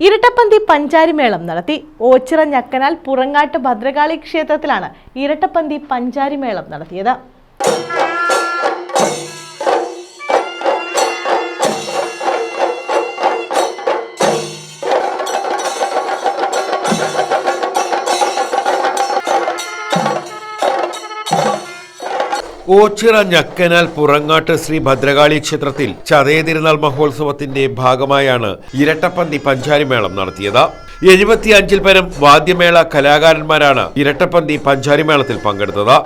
ഇരട്ടപ്പന്തി പഞ്ചാരിമേളം നടത്തി. ഓച്ചിറ ഞക്കനാൽ പുറങ്ങാട്ട് ഭദ്രകാളി ക്ഷേത്രത്തിലാണ് ഇരട്ടപ്പന്തി പഞ്ചാരിമേളം നടത്തിയത്. ഓച്ചിറ ഞക്കനാൽ പുറങ്ങാട്ട് ശ്രീ ഭദ്രകാളി ക്ഷേത്രത്തിൽ ചതയ തിരുനാൾ മഹോത്സവത്തിന്റെ ഭാഗമായാണ് ഇരട്ടപ്പന്തി പഞ്ചാരിമേളം നടത്തിയത്. 75-ൽ പരം വാദ്യമേള കലാകാരന്മാരാണ് ഇരട്ടപ്പന്തി പഞ്ചാരിമേളത്തിൽ പങ്കെടുത്തത്.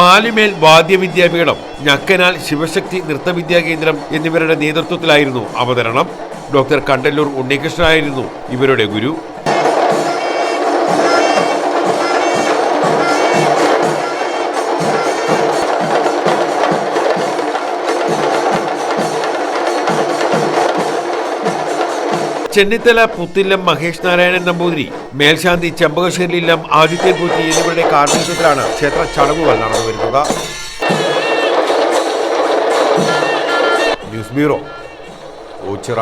മാലിമേൽ വാദ്യവിദ്യാപീഠം, ഞക്കനാൽ ശിവശക്തി നൃത്തവിദ്യാ കേന്ദ്രം എന്നിവരുടെ നേതൃത്വത്തിലായിരുന്നു അവതരണം. ഡോക്ടർ കണ്ടല്ലൂർ ഉണ്ണികൃഷ്ണനായിരുന്നു ഇവരുടെ ഗുരു. ചെന്നിത്തല പുത്തില്ലം മഹേഷ് നാരായണൻ നമ്പൂതിരി, മേൽശാന്തി ചെമ്പകശ്ശേരിയില്ലം ആദിത്യൻ പൂറ്റി എന്നിവരുടെ കാർമ്മികത്വത്തിലാണ് ക്ഷേത്ര ചടങ്ങുകൾ നടന്നുവരുന്നത്. News bureau, Ochira.